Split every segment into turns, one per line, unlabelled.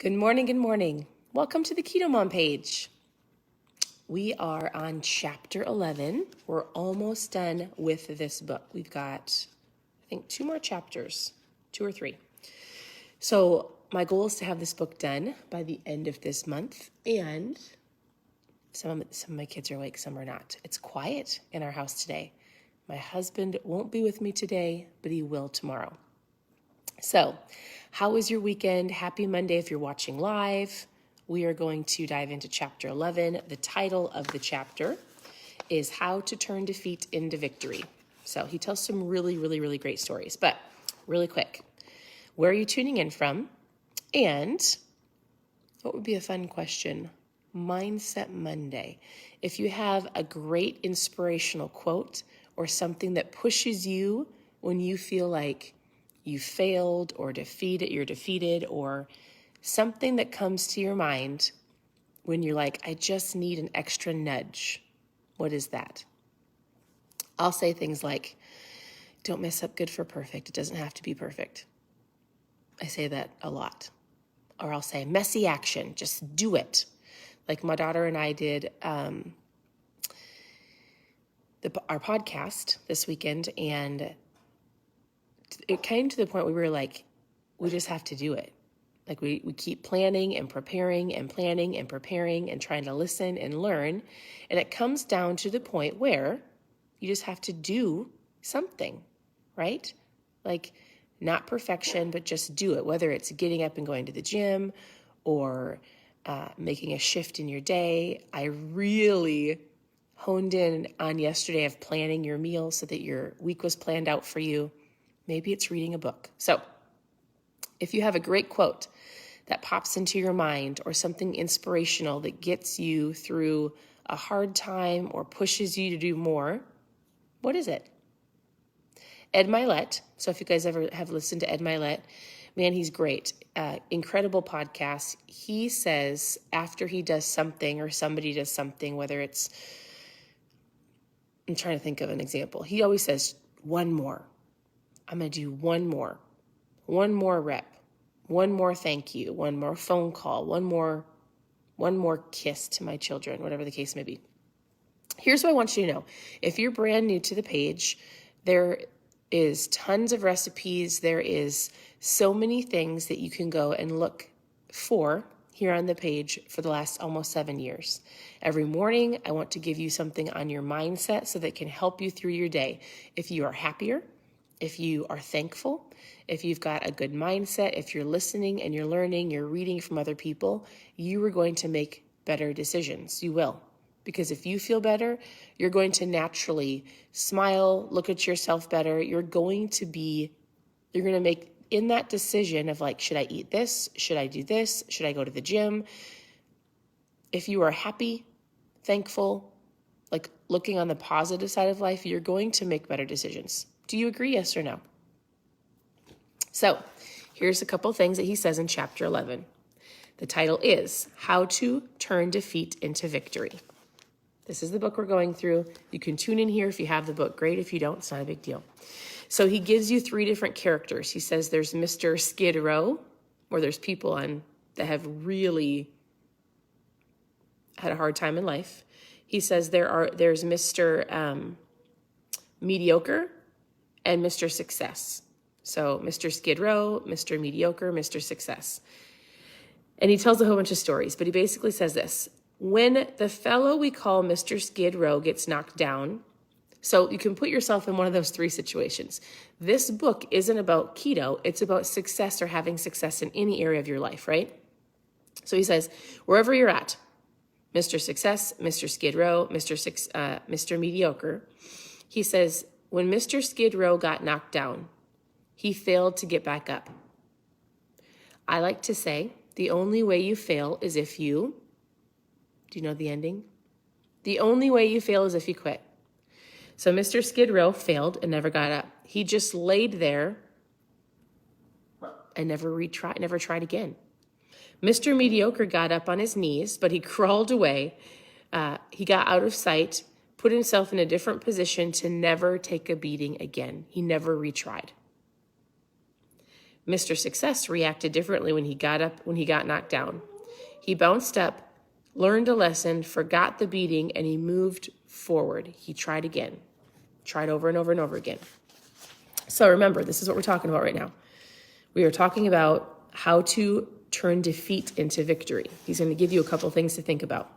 Good morning, good morning. Welcome to the Keto Mom page. We are on chapter 11. We're almost done with this book. We've got, I think, 2 more chapters, 2 or 3. So my goal is to have this book done by the end of this month. And some of my kids are awake, some are not. It's quiet in our house today. My husband won't be with me today, but he will tomorrow. So, how was your weekend? Happy Monday if you're watching live. We are going to dive into chapter 11. The title of the chapter is How to Turn Defeat into Victory. So he tells some really great stories. But really quick, where are you tuning in from? And what would be a fun question? Mindset Monday. If you have a great inspirational quote or something that pushes you when you feel like you failed or you're defeated, or something that comes to your mind when you're like, I just need an extra nudge. What is that? I'll say things like, don't mess up good for perfect. It doesn't have to be perfect. I say that a lot. Or I'll say messy action. Just do it. Like my daughter and I did our podcast this weekend, and it came to the point where we were like, we just have to do it. Like we keep planning and preparing and planning and preparing and trying to listen and learn. And it comes down to the point where you just have to do something, right? Like not perfection, but just do it. Whether it's getting up and going to the gym or making a shift in your day. I really honed in on yesterday of planning your meal so that your week was planned out for you. Maybe it's reading a book. So if you have a great quote that pops into your mind or something inspirational that gets you through a hard time or pushes you to do more, what is it? Ed Milet. So if you guys ever have listened to Ed Milet, man, he's great. Incredible podcast. He says after he does something or somebody does something, whether it's, I'm trying to think of an example. He always says, one more. I'm going to do one more rep, one more thank you, one more phone call, one more kiss to my children, whatever the case may be. Here's what I want you to know. If you're brand new to the page, there is tons of recipes. There is so many things that you can go and look for here on the page for the last almost 7 years. Every morning, I want to give you something on your mindset so that it can help you through your day. If you are happier, if you are thankful, if you've got a good mindset, if you're listening and you're learning, you're reading from other people, you are going to make better decisions. You will. Because if you feel better, you're going to naturally smile, look at yourself better. You're going to make in that decision of like, should I eat this? Should I do this? Should I go to the gym? If you are happy, thankful, like looking on the positive side of life, you're going to make better decisions. Do you agree, yes or no? So here's a couple things that he says in chapter 11. The title is How to Turn Defeat into Victory. This is the book we're going through. You can tune in here if you have the book. Great. If you don't, it's not a big deal. So he gives you 3 different characters. He says there's Mr. Skid Row, or there's people that have really had a hard time in life. He says there's Mr. Mediocre and Mr. Success. So Mr. Skid Row, Mr. Mediocre, Mr. Success. And he tells a whole bunch of stories, but he basically says this. When the fellow we call Mr. Skid Row gets knocked down, so you can put yourself in one of those 3 situations. This book isn't about keto. It's about success or having success in any area of your life, right? So he says, wherever you're at, Mr. Success, Mr. Skid Row, Mr. Mediocre, he says, when Mr. Skid Row got knocked down, he failed to get back up. I like to say the only way you fail is if you, do you know the ending? The only way you fail is if you quit. So Mr. Skid Row failed and never got up. He just laid there and never tried again. Mr. Mediocre got up on his knees, but he crawled away. He got out of sight, put himself in a different position to never take a beating again. He never retried. Mr. Success reacted differently when he got knocked down. He bounced up, learned a lesson, forgot the beating, and he moved forward. He tried again, tried over and over and over again. So remember, this is what we're talking about right now. We are talking about how to turn defeat into victory. He's going to give you a couple things to think about.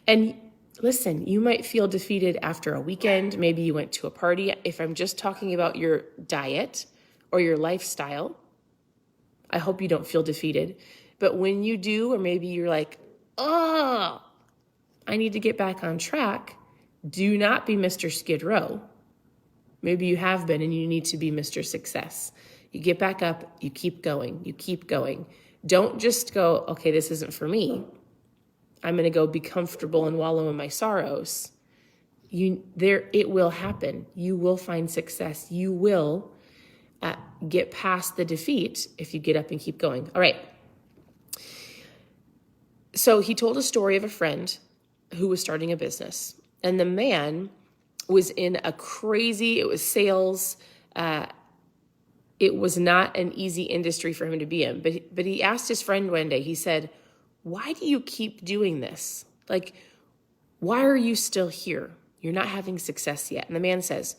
And listen, you might feel defeated after a weekend. Maybe you went to a party. If I'm just talking about your diet or your lifestyle, I hope you don't feel defeated. But when you do, or maybe you're like, oh, I need to get back on track, do not be Mr. Skid Row. Maybe you have been and you need to be Mr. Success. You get back up, you keep going, you keep going. Don't just go, okay, this isn't for me. I'm going to go be comfortable and wallow in my sorrows. It will happen. You will find success. You will get past the defeat if you get up and keep going. All right. So he told a story of a friend who was starting a business. And the man was in it was sales. It was not an easy industry for him to be in. But he asked his friend one day, he said, why do you keep doing this? Like, why are you still here? You're not having success yet. And the man says,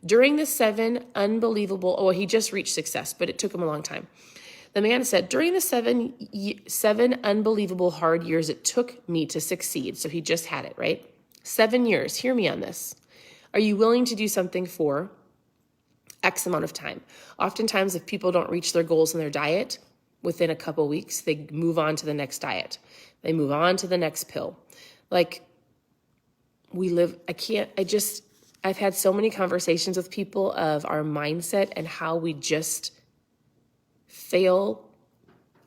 during the he just reached success, but it took him a long time. The man said, during the seven unbelievable hard years it took me to succeed. So he just had it, right? 7 years. Hear me on this. Are you willing to do something for X amount of time? Oftentimes, if people don't reach their goals in their diet, within a couple weeks, they move on to the next diet. They move on to the next pill. Like, I've had so many conversations with people of our mindset and how we just fail,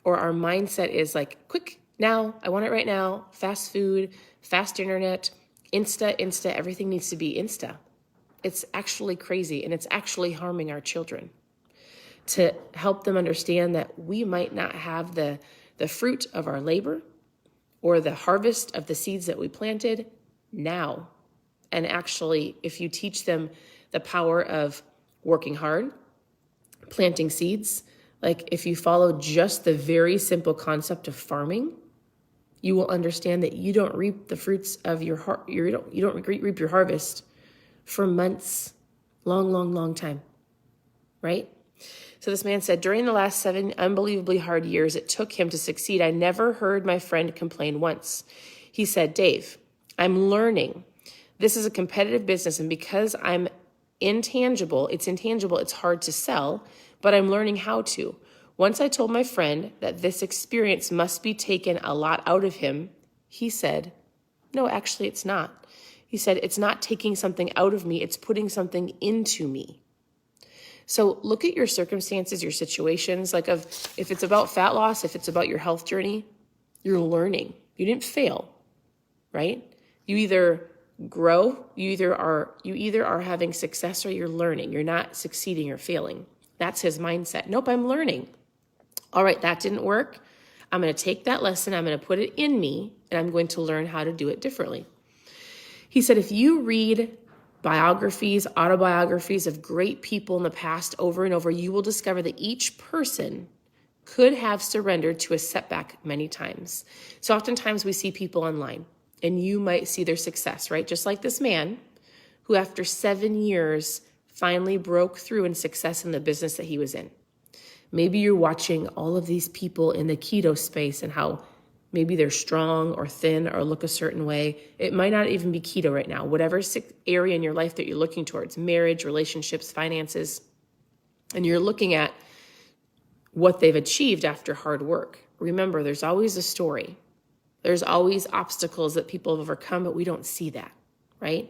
or our mindset is like, quick, now, I want it right now, fast food, fast internet, Insta, everything needs to be Insta. It's actually crazy, and it's actually harming our children. To help them understand that we might not have the fruit of our labor or the harvest of the seeds that we planted now. And actually, if you teach them the power of working hard, planting seeds, like if you follow just the very simple concept of farming, you will understand that you don't reap the fruits of you don't reap your harvest for months, long time, right? So this man said, during the last 7 unbelievably hard years it took him to succeed, I never heard my friend complain once. He said, Dave, I'm learning. This is a competitive business, and because it's intangible, it's hard to sell, but I'm learning how to. Once I told my friend that this experience must be taken a lot out of him, he said, no, actually it's not. He said, it's not taking something out of me, it's putting something into me. So look at your circumstances, your situations, like if it's about fat loss, if it's about your health journey, you're learning. You didn't fail, right? You either grow, you either are having success or you're learning. You're not succeeding or failing. That's his mindset. Nope, I'm learning. All right, that didn't work. I'm going to take that lesson, I'm going to put it in me, and I'm going to learn how to do it differently. He said, if you read biographies, autobiographies of great people in the past over and over, you will discover that each person could have surrendered to a setback many times. So oftentimes we see people online, and you might see their success, right? Just like this man who after 7 years finally broke through in success in the business that he was in. Maybe you're watching all of these people in the keto space and how maybe they're strong or thin or look a certain way. It might not even be keto right now. Whatever area in your life that you're looking towards, marriage, relationships, finances, and you're looking at what they've achieved after hard work. Remember, there's always a story. There's always obstacles that people have overcome, but we don't see that, right?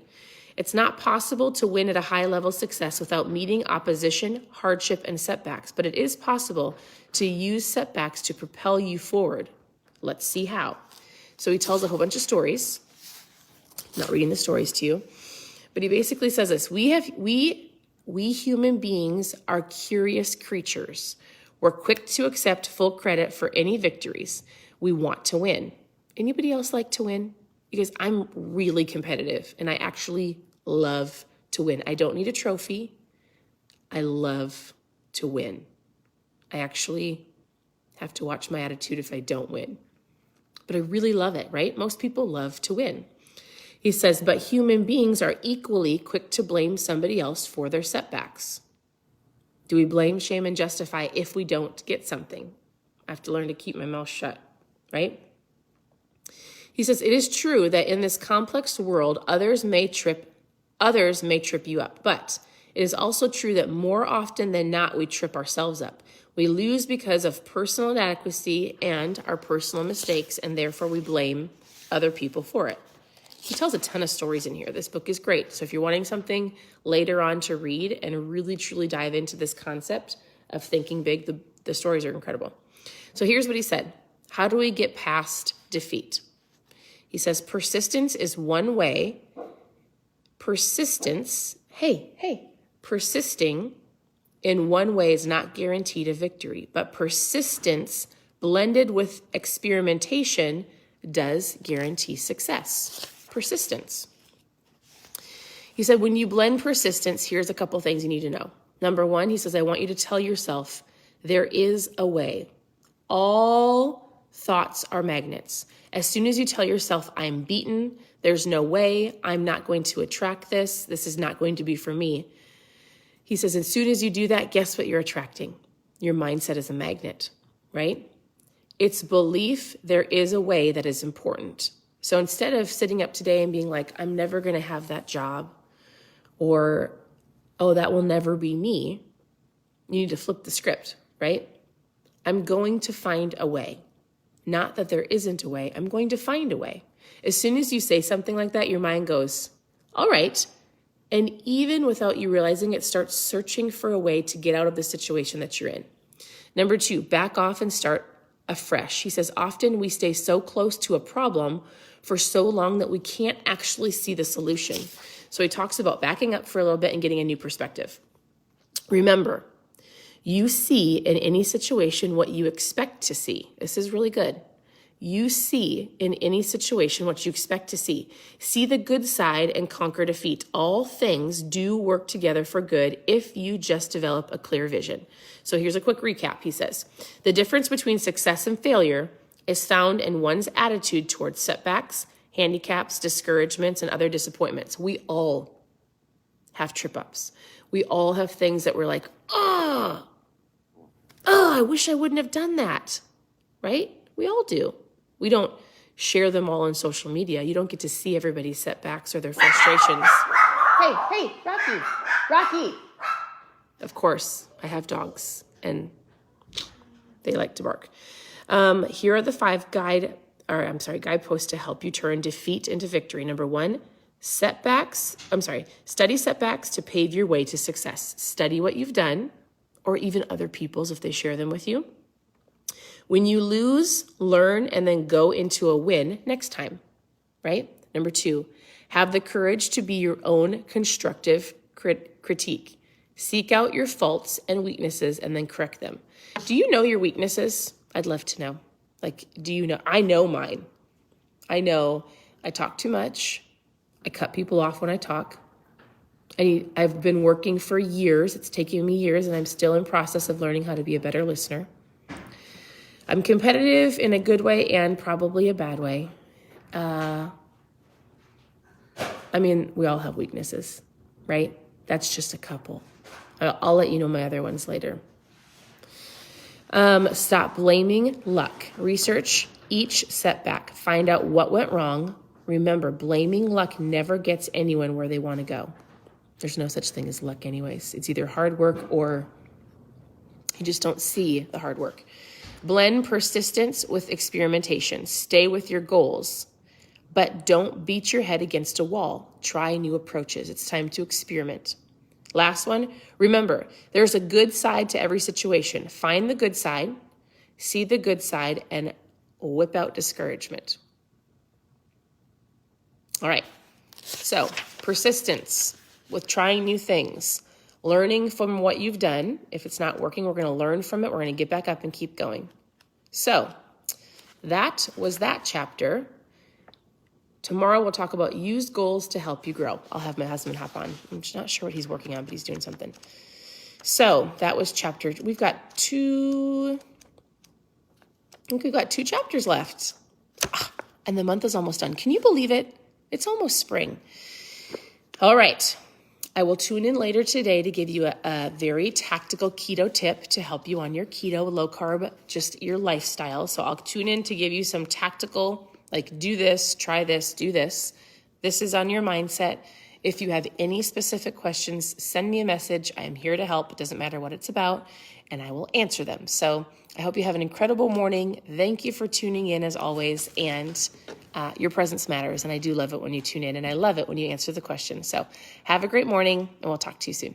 It's not possible to win at a high level success without meeting opposition, hardship, and setbacks, but it is possible to use setbacks to propel you forward. Let's see how. So he tells a whole bunch of stories. I'm not reading the stories to you, but he basically says this: we human beings are curious creatures. We're quick to accept full credit for any victories. We want to win. Anybody else like to win? Because I'm really competitive and I actually love to win. I don't need a trophy. I love to win. I actually have to watch my attitude if I don't win. But I really love it, right? Most people love to win. He says, but human beings are equally quick to blame somebody else for their setbacks. Do we blame, shame, and justify if we don't get something? I have to learn to keep my mouth shut, right? He says, it is true that in this complex world, others may trip you up, but it is also true that more often than not, we trip ourselves up. We lose because of personal inadequacy and our personal mistakes, and therefore we blame other people for it. He tells a ton of stories in here. This book is great. So if you're wanting something later on to read and really, truly dive into this concept of thinking big, the stories are incredible. So here's what he said. How do we get past defeat? He says, persistence is one way. Persisting in one way is not guaranteed a victory, but persistence blended with experimentation does guarantee success. Persistence. He said, when you blend persistence, here's a couple things you need to know. Number one, he says, I want you to tell yourself there is a way. All thoughts are magnets. As soon as you tell yourself, I'm beaten, there's no way, I'm not going to attract this is not going to be for me. He says, as soon as you do that, guess what you're attracting? Your mindset is a magnet, right? It's belief there is a way that is important. So instead of sitting up today and being like, I'm never going to have that job, or, oh, that will never be me, you need to flip the script, right? I'm going to find a way. Not that there isn't a way. I'm going to find a way. As soon as you say something like that, your mind goes, all right. And even without you realizing it, starts searching for a way to get out of the situation that you're in. Number two, back off and start afresh. He says, often we stay so close to a problem for so long that we can't actually see the solution. So he talks about backing up for a little bit and getting a new perspective. Remember, you see in any situation what you expect to see. This is really good. You see in any situation what you expect to see. See the good side and conquer defeat. All things do work together for good if you just develop a clear vision. So here's a quick recap. He says, the difference between success and failure is found in one's attitude towards setbacks, handicaps, discouragements, and other disappointments. We all have trip-ups. We all have things that we're like, oh, I wish I wouldn't have done that, right? We all do. We don't share them all on social media. You don't get to see everybody's setbacks or their frustrations. Hey, Rocky. Of course, I have dogs, and they like to bark. Here are the 5 guideposts to help you turn defeat into victory. Number 1, study setbacks to pave your way to success. Study what you've done, or even other people's if they share them with you. When you lose, learn, and then go into a win next time, right? Number 2, have the courage to be your own constructive critique. Seek out your faults and weaknesses and then correct them. Do you know your weaknesses? I'd love to know. Do you know? I know mine. I know I talk too much. I cut people off when I talk. I've been working for years. It's taken me years, and I'm still in process of learning how to be a better listener. I'm competitive in a good way and probably a bad way. We all have weaknesses, right? That's just a couple. I'll let you know my other ones later. Stop blaming luck. Research each setback. Find out what went wrong. Remember, blaming luck never gets anyone where they want to go. There's no such thing as luck anyways. It's either hard work or you just don't see the hard work. Blend persistence with experimentation. Stay with your goals, but don't beat your head against a wall. Try new approaches. It's time to experiment. Last one, remember, there's a good side to every situation. Find the good side, see the good side, and whip out discouragement. All right, so persistence with trying new things. Learning from what you've done. If it's not working, we're going to learn from it. We're going to get back up and keep going. So that was that chapter. Tomorrow we'll talk about use goals to help you grow. I'll have my husband hop on. I'm just not sure what he's working on, but he's doing something. So that was we've got two chapters left. And the month is almost done. Can you believe it? It's almost spring. All right. I will tune in later today to give you a very tactical keto tip to help you on your keto, low carb, just your lifestyle. So I'll tune in to give you some tactical, like do this, try this, do this. This is on your mindset. If you have any specific questions, send me a message. I am here to help. It doesn't matter what it's about, and I will answer them. So I hope you have an incredible morning. Thank you for tuning in as always, and your presence matters, and I do love it when you tune in, and I love it when you answer the questions. So have a great morning, and we'll talk to you soon.